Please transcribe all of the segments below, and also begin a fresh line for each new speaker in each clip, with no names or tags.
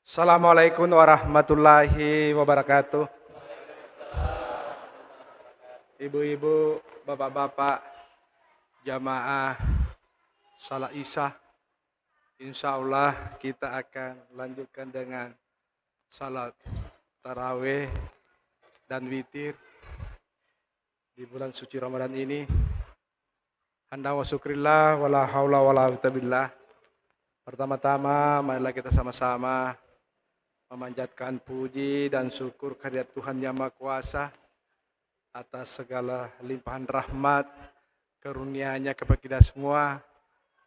Assalamualaikum warahmatullahi wabarakatuh. Ibu-ibu, bapak-bapak, jamaah salat Isya. Insya Allah kita akan lanjutkan dengan salat tarawih dan witir di bulan suci Ramadan ini. Hamdan wa syukrillah wala haula wala quwwata billah. Pertama-tama marilah kita sama-sama memanjatkan puji dan syukur kehadirat Tuhan Yang Maha Kuasa atas segala limpahan rahmat karunia-Nya kepada kita semua,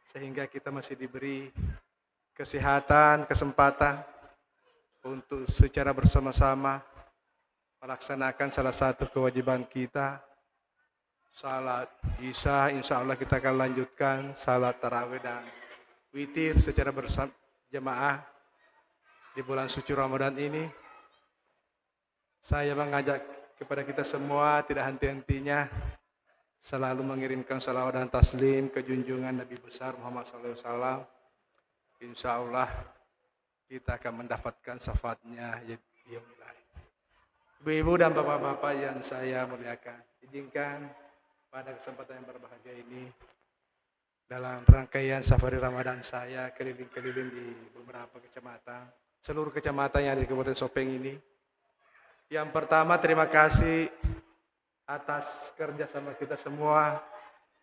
sehingga kita masih diberi kesehatan, kesempatan untuk secara bersama-sama melaksanakan salah satu kewajiban kita, salat Isya. Insya Allah kita akan lanjutkan salat tarawih dan witir secara berjamaah di bulan suci Ramadan ini. Saya mengajak kepada kita semua tidak henti-hentinya selalu mengirimkan salawat dan taslim ke junjungan Nabi besar Muhammad SAW. Insya Allah kita akan mendapatkan syafaatnya yaumil akhir. Ibu-ibu dan bapak-bapak yang saya muliakan, izinkan pada kesempatan yang berbahagia ini, dalam rangkaian safari Ramadan saya keliling-keliling di beberapa kecamatan, seluruh kecamatan yang ada di Kabupaten Sopeng ini. Yang pertama, terima kasih atas kerjasama kita semua,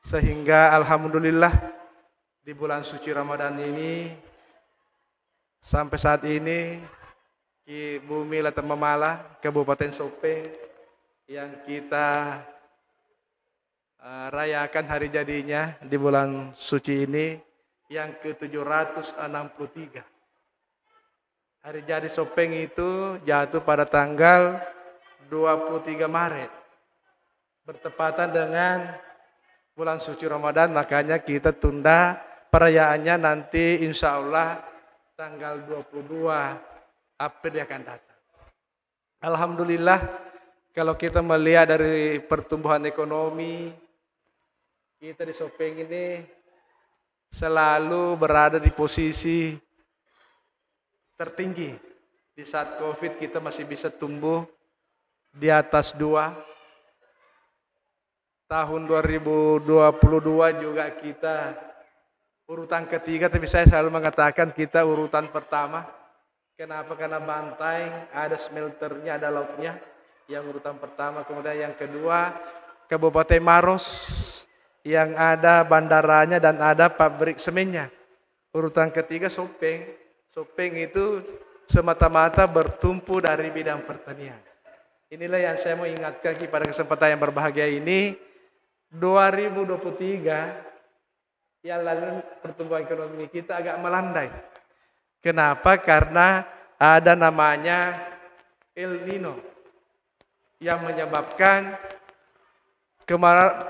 sehingga alhamdulillah di bulan suci Ramadan ini sampai saat ini di bumi Latar Memala, Kabupaten Sopeng, yang kita rayakan hari jadinya di bulan suci ini yang ke-763. Hari jadi Sopeng itu jatuh pada tanggal 23 Maret. Bertepatan dengan bulan suci Ramadan, makanya kita tunda perayaannya nanti insya Allah tanggal 22 April yang akan datang. Alhamdulillah, kalau kita melihat dari pertumbuhan ekonomi, kita di Sopeng ini selalu berada di posisi tertinggi. Di saat COVID kita masih bisa tumbuh di atas 2. Tahun 2022 juga kita urutan ketiga, tapi saya selalu mengatakan kita urutan pertama. Kenapa? Karena Bantaeng ada smelternya, ada lautnya, yang urutan pertama. Kemudian yang kedua Kabupaten Maros yang ada bandaranya dan ada pabrik semennya. Urutan ketiga Sopeng. Sopeng itu semata-mata bertumpu dari bidang pertanian. Inilah yang saya mau ingatkan pada kesempatan yang berbahagia ini. 2023 yang lalu pertumbuhan ekonomi kita agak melandai. Kenapa? Karena ada namanya El Nino yang menyebabkan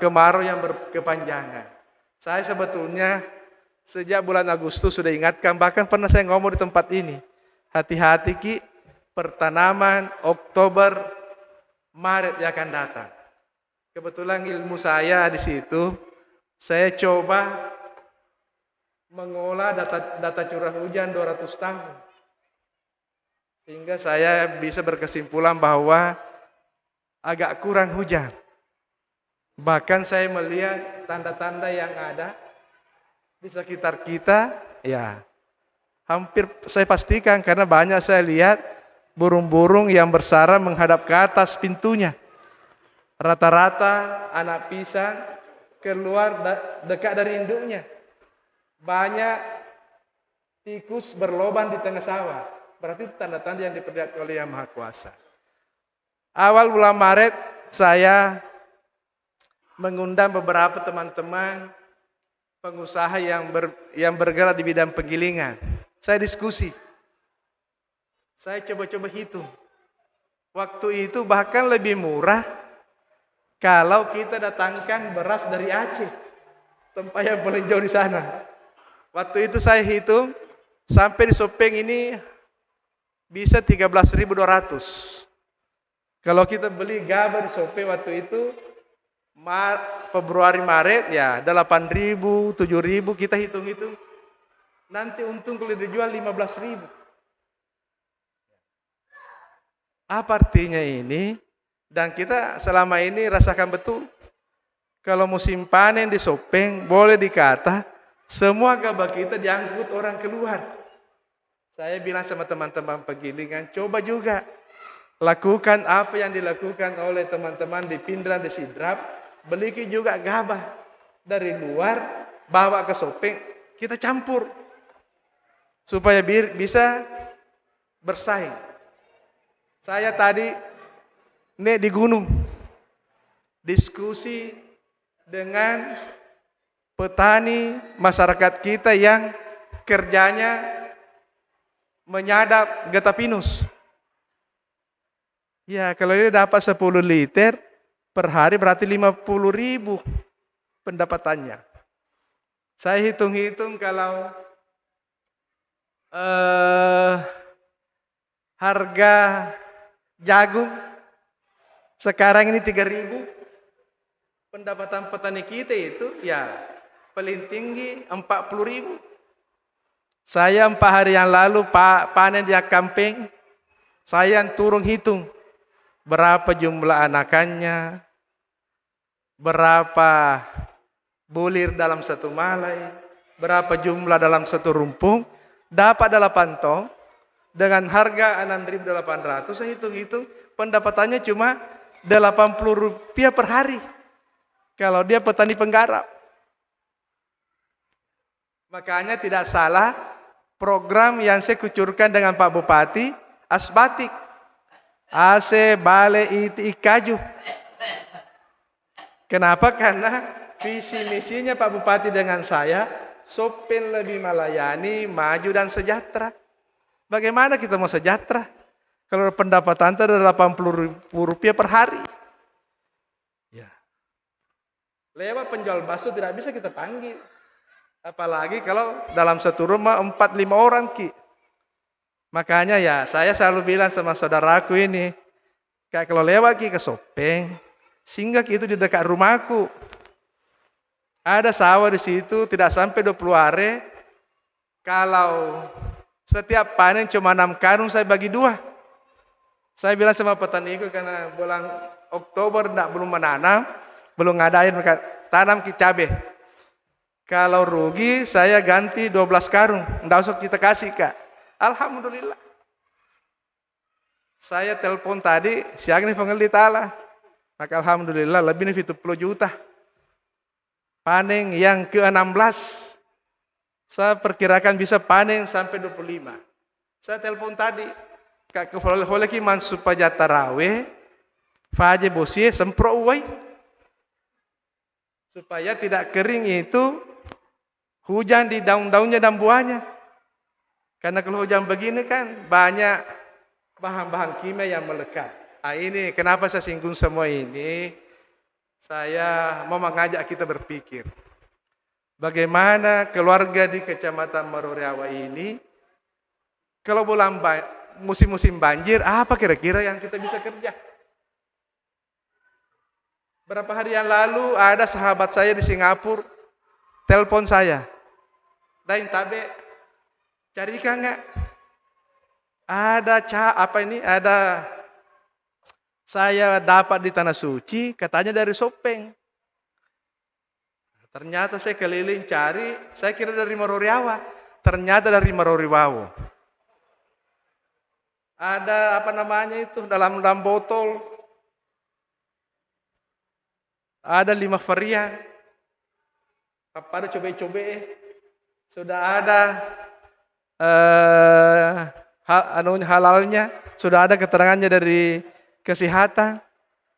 kemarau yang berkepanjangan. Saya sebetulnya sejak bulan Agustus sudah ingatkan, bahkan pernah saya ngomong di tempat ini, hati-hati Ki, pertanaman Oktober, Maret yang akan datang. Kebetulan ilmu saya di situ, saya coba mengolah data curah hujan 200 tahun. Sehingga saya bisa berkesimpulan bahwa agak kurang hujan. Bahkan saya melihat tanda-tanda yang ada di sekitar kita, ya hampir saya pastikan, karena banyak saya lihat burung-burung yang bersarang menghadap ke atas pintunya. Rata-rata anak pisang keluar dekat dari induknya. Banyak tikus berloban di tengah sawah. Berarti itu tanda-tanda yang diperlihatkan oleh Yang Maha Kuasa. Awal bulan Maret saya mengundang beberapa teman-teman pengusaha yang bergerak di bidang penggilingan. Saya diskusi. Saya coba-coba hitung. Waktu itu bahkan lebih murah kalau kita datangkan beras dari Aceh, tempat yang paling jauh di sana. Waktu itu saya hitung sampai di Sopeng ini bisa 13.200. Kalau kita beli gabah di Sopeng waktu itu Februari Maret ya 8.000, 7.000, kita hitung-hitung. Nanti untung kalau dijual 15.000. Apa artinya ini? Dan kita selama ini rasakan betul. Kalau musim panen di Sopeng, boleh dikata semua gabah kita diangkut orang keluar. Saya bilang sama teman-teman pegilingan, coba juga lakukan apa yang dilakukan oleh teman-teman di Pindra, di Sidrap, beli juga gabah dari luar, bawa ke Sopeng, kita campur supaya bisa bersaing. Saya tadi di gunung diskusi dengan petani masyarakat kita yang kerjanya menyadap getah pinus. Ya, kalau dia dapat 10 liter per hari berarti 50.000 pendapatannya. Saya hitung-hitung kalau harga jagung sekarang ini 3.000, pendapatan petani kita itu ya paling tinggi 40.000. Saya 4 hari yang lalu panen di Kampeng, saya turun hitung berapa jumlah anakannya, berapa bulir dalam satu malai, berapa jumlah dalam satu rumpung, dapat 8 tong dengan harga 6.800. Saya hitung-hitung pendapatannya cuma Rp80 per hari. Kalau dia petani penggarap. Makanya tidak salah program yang saya kucurkan dengan Pak Bupati, Asbatik, AC, Bale, ITI, Kaju. Kenapa? Karena visi misinya Pak Bupati dengan saya, Sopeng lebih melayani, maju dan sejahtera. Bagaimana kita mau sejahtera kalau pendapatan itu ada Rp80 per hari? Ya. Lewat penjual bakso tidak bisa kita panggil. Apalagi kalau dalam satu rumah 4-5 orang, Ki. Makanya ya saya selalu bilang sama saudaraku ini, kayak kalau lewat Ki ke Sopeng, singgah Ki itu di dekat rumahku. Ada sawah di situ tidak sampai 20 hari. Kalau setiap panen cuma 6 karung, saya bagi 2. Saya bilang sama petaniku karena bulan Oktober belum menanam, belum ngadain tanam cabai. Kalau rugi saya ganti 12 karung, enggak usah kita kasih, Kak. Alhamdulillah. Saya telepon tadi, siang ini pengelit Allah. Maka alhamdulillah lebih dari 70 juta. Panen yang ke-16. Saya perkirakan bisa panen sampai 25. Saya telepon tadi, Kak boleh ki man supaya tarawih, faje bosie sempro uai. Supaya tidak kering itu hujan di daun-daunnya dan buahnya. Karena kalau hujan begini kan banyak bahan-bahan kimia yang melekat. Ini kenapa saya singgung semua ini? Saya mau mengajak kita berpikir. Bagaimana keluarga di Kecamatan Maroreawa ini, kalau bulan musim-musim banjir, apa kira-kira yang kita bisa kerja? Berapa hari yang lalu ada sahabat saya di Singapura, telepon saya. Dain tabe, cari ikan nggak? Ada ada saya dapat di Tanah Suci, katanya dari Sopeng. Ternyata saya keliling cari, saya kira dari Maroreawa, ternyata dari Marorewawo. Ada apa namanya itu dalam botol, ada 5 varian. Apa ada coba-coba, sudah ada halalnya, sudah ada keterangannya dari kesehatan.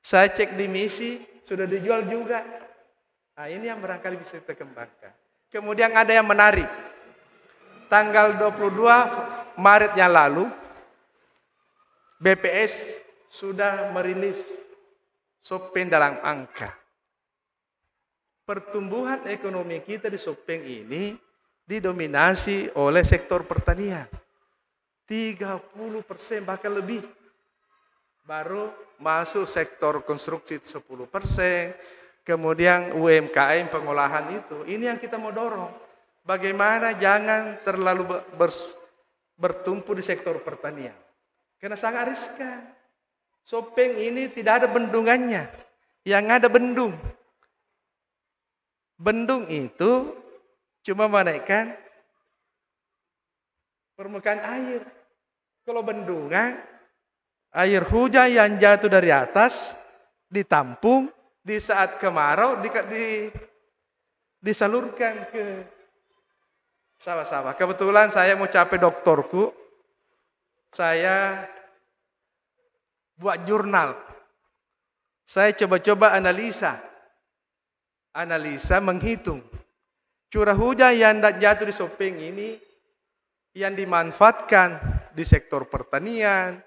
Saya cek di misi, sudah dijual juga. Nah, ini yang barangkali bisa kita kembangkan. Kemudian ada yang menarik. Tanggal 22 Maret yang lalu, BPS sudah merilis Sopeng dalam angka. Pertumbuhan ekonomi kita di Sopeng ini didominasi oleh sektor pertanian. 30% bahkan lebih. Baru masuk sektor konstruksi 10%. Kemudian UMKM pengolahan itu. Ini yang kita mau dorong. Bagaimana jangan terlalu bertumpu di sektor pertanian. Karena sangat riskan. Sopeng ini tidak ada bendungannya. Yang ada bendung. Bendung itu cuma menaikkan permukaan air. Kalau bendungan, air hujan yang jatuh dari atas ditampung, di saat kemarau disalurkan ke sawah-sawah. Kebetulan saya mau capai doktorku, saya buat jurnal. Saya coba-coba analisa menghitung curah hujan yang jatuh di Sopeng ini yang dimanfaatkan di sektor pertanian,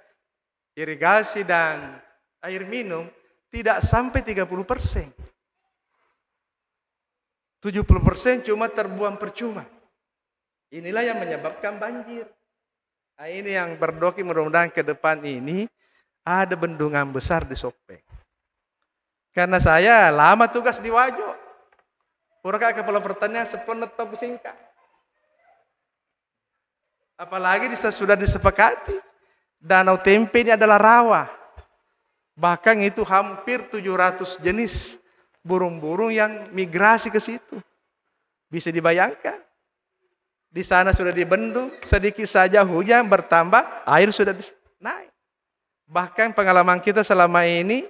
irigasi dan air minum tidak sampai 30%. 70% cuma terbuang percuma. Inilah yang menyebabkan banjir. Nah, ini yang berdoa mudah-mudahan ke depan ini ada bendungan besar di Sopeng. Karena saya lama tugas di Wajo. Purka kepala pertanian sepenuh top singkat. Apalagi sudah disepakati. Danau Tempe ini adalah rawa. Bahkan itu hampir 700 jenis burung-burung yang migrasi ke situ. Bisa dibayangkan. Di sana sudah dibendung, sedikit saja hujan bertambah, air sudah naik. Bahkan pengalaman kita selama ini,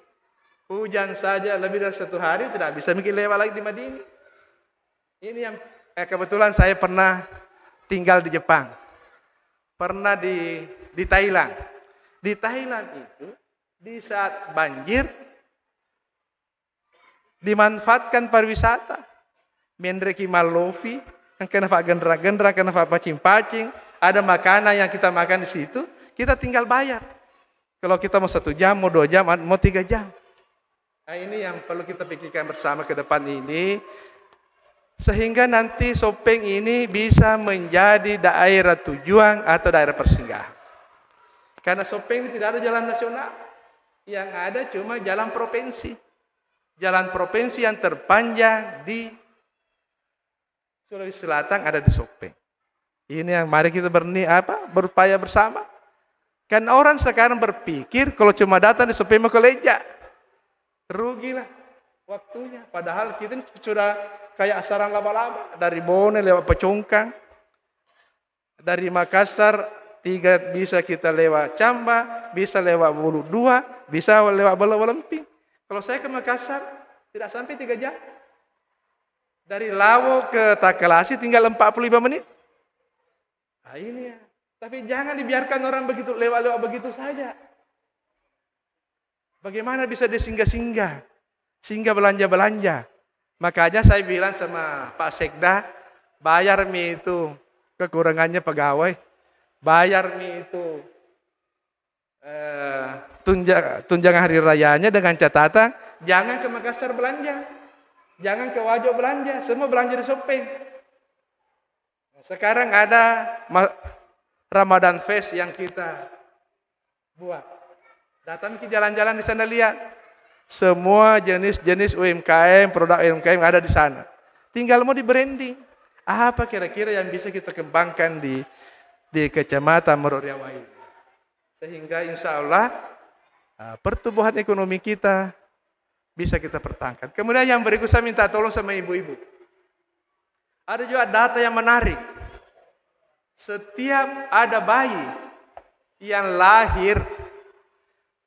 hujan saja lebih dari 1 hari tidak bisa mungkin lewat lagi di Madinah. Ini yang kebetulan saya pernah tinggal di Jepang. Pernah di Thailand. Di Thailand itu, di saat banjir, dimanfaatkan pariwisata. Mendreki Malofi, yang kena pak gendera-gendera, kena pak pacing-pacing, ada makanan yang kita makan di situ, kita tinggal bayar. Kalau kita mau 1 jam, mau 2 jam, mau 3 jam. Nah, ini yang perlu kita pikirkan bersama ke depan ini, sehingga nanti Sopeng ini bisa menjadi daerah tujuan atau daerah persinggahan. Karena Sopeng ini tidak ada jalan nasional, yang ada cuma jalan provinsi. Jalan provinsi yang terpanjang di Sulawesi Selatan ada di Sopeng. Ini yang mari kita berupaya bersama. Kan orang sekarang berpikir kalau cuma datang di Sopeng mau ke Leja, rugilah waktunya. Padahal kita sudah kayak sarang laba-laba dari Bone lewat Pecongkang, dari Makassar 3 bisa kita lewat Camba, bisa lewat Bulu 2, bisa lewat Belemping. Kalau saya ke Makassar tidak sampai 3 jam. Dari Lawo ke Takalasi tinggal 45 menit. Nah, ini ya. Tapi jangan dibiarkan orang begitu lewat-lewat begitu saja. Bagaimana bisa disinggah-singgah? Singgah belanja-belanja. Makanya saya bilang sama Pak Sekda, bayar mi itu kekurangannya pegawai. Bayar mi itu tunjangan hari rayanya dengan catatan, jangan ke Makassar belanja. Jangan ke Wajo belanja, semua belanja di Sopeng. Sekarang ada Ramadan Fest yang kita buat. Datang ke jalan-jalan di sana lihat. Semua jenis-jenis UMKM, produk UMKM ada di sana. Tinggal mau di branding. Apa kira-kira yang bisa kita kembangkan di Kecamatan Meroriawa ini. Sehingga insya Allah pertumbuhan ekonomi kita bisa kita pertahankan. Kemudian yang berikut saya minta tolong sama ibu-ibu. Ada juga data yang menarik. Setiap ada bayi yang lahir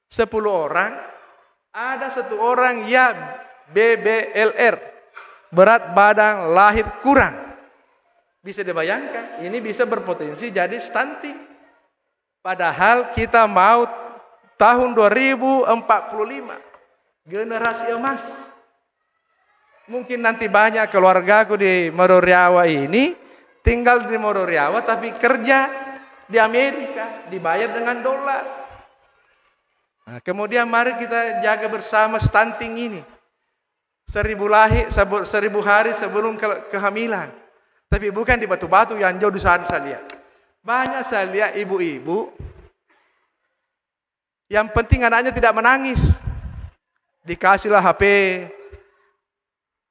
10 orang, ada 1 orang yang BBLR, berat badan lahir kurang. Bisa dibayangkan, ini bisa berpotensi jadi stunting. Padahal kita mau tahun 2045. Generasi emas. Mungkin nanti banyak keluargaku di Meroriawa ini tinggal di Meroriawa tapi kerja di Amerika, dibayar dengan dolar. Nah, kemudian mari kita jaga bersama stunting ini. 1000 hari sebelum kehamilan. Tapi bukan di Batu-Batu yang jauh di sana saya lihat. Banyak saya lihat ibu-ibu yang penting anaknya tidak menangis. Dikasihlah HP,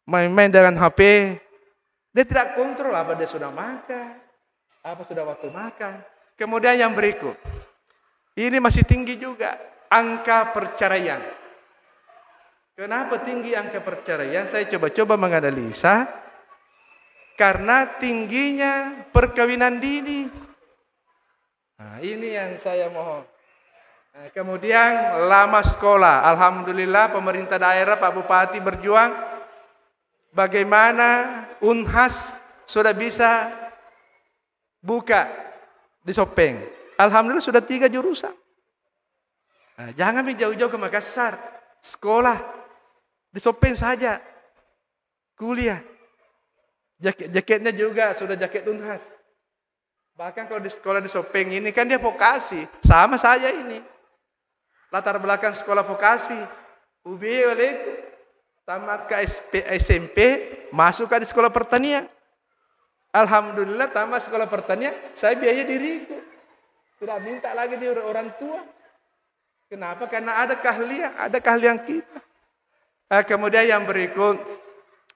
main-main dengan HP, dia tidak kontrol apa dia sudah makan, apa sudah waktu makan. Kemudian yang berikut, ini masih tinggi juga. angka perceraian. Kenapa tinggi angka perceraian? Saya coba-coba menganalisa. Karena tingginya perkawinan dini. Nah, ini yang saya mohon. Nah, kemudian lama sekolah. Alhamdulillah pemerintah daerah, Pak Bupati berjuang. Bagaimana Unhas sudah bisa buka di Sopeng. Alhamdulillah sudah 3 jurusan. Nah, jangan jauh-jauh ke Makassar. Sekolah di Sopeng saja. Kuliah. Jaketnya juga sudah jaket Unhas. Bahkan kalau di sekolah di Sopeng ini kan dia vokasi. Sama saja ini. Latar belakang sekolah vokasi. UB oleh tamat ke SMP, masuk ke di sekolah pertanian. Alhamdulillah tamat sekolah pertanian, saya biaya diriku. Tidak minta lagi di orang tua. Kenapa? Karena ada keahlian kita. Kemudian yang berikut,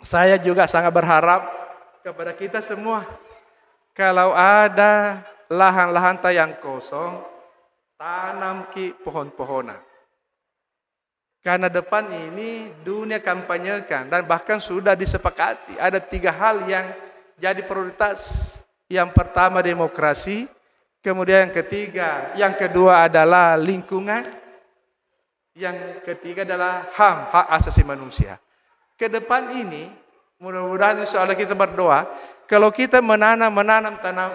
saya juga sangat berharap kepada kita semua, kalau ada lahan-lahan yang kosong, tanam pohon-pohonan. Karena depan ini dunia kampanyekan dan bahkan sudah disepakati ada 3 hal yang jadi prioritas. Yang pertama demokrasi, kemudian yang kedua adalah lingkungan, yang ketiga adalah HAM, hak asasi manusia. Ke depan ini, mudah-mudahan insya Allah kita berdoa, kalau kita menanam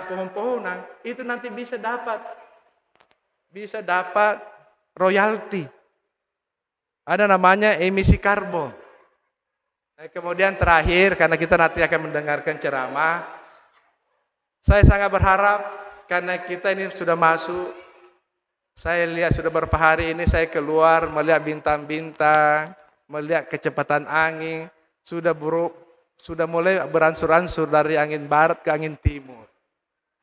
pohon-pohonan, itu nanti bisa dapat royalti. Ada namanya emisi karbon. Kemudian terakhir, karena kita nanti akan mendengarkan ceramah, saya sangat berharap karena kita ini sudah masuk. Saya lihat sudah beberapa hari ini saya keluar melihat bintang-bintang, melihat kecepatan angin, sudah mulai beransur-ansur dari angin barat ke angin timur.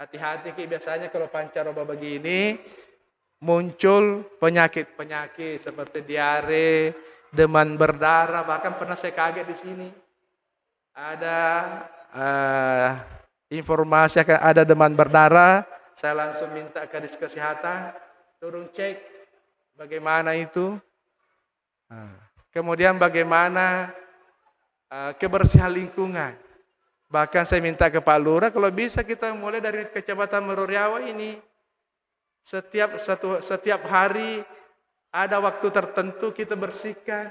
Hati-hati, biasanya kalau pancaroba begini muncul penyakit-penyakit seperti diare, demam berdarah. Bahkan pernah saya kaget di sini. Ada informasi akan ada demam berdarah. Saya langsung minta ke dinas kesehatan turun cek bagaimana itu. Kemudian bagaimana kebersihan lingkungan. Bahkan saya minta ke Pak Lurah kalau bisa kita mulai dari Kecamatan Meruriawa ini. Setiap hari ada waktu tertentu kita bersihkan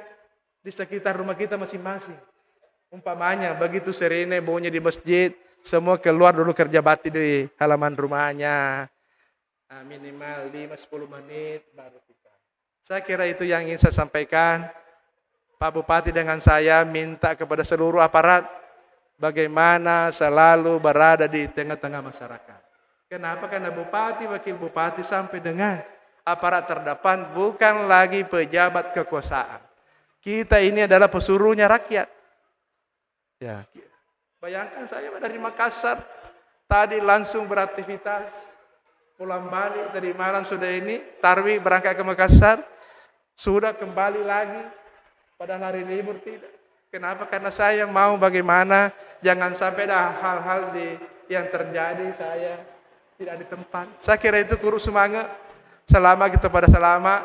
di sekitar rumah kita masing-masing. Umpamanya begitu serene baunya di masjid, semua keluar dulu kerja bakti di halaman rumahnya. Minimal 5-10 menit baru kita. Saya kira itu yang ingin saya sampaikan. Pak Bupati dengan saya minta kepada seluruh aparat bagaimana selalu berada di tengah-tengah masyarakat. Kenapa? Karena bupati, wakil bupati sampai dengan aparat terdepan bukan lagi pejabat kekuasaan. Kita ini adalah pesuruhnya rakyat. Ya, bayangkan saya dari Makassar tadi langsung beraktivitas, pulang balik tadi malam sudah ini tarwih berangkat ke Makassar, sudah kembali lagi pada hari libur tidak. Kenapa? Karena saya mau bagaimana jangan sampai ada hal-hal yang terjadi saya tidak di tempat. Saya kira itu guru semangat. Selama kita pada selama,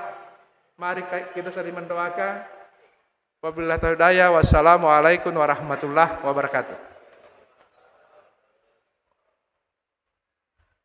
mari kita saling mendoakan. Wabillahi taufiq hidayah. Wassalamualaikum warahmatullahi wabarakatuh.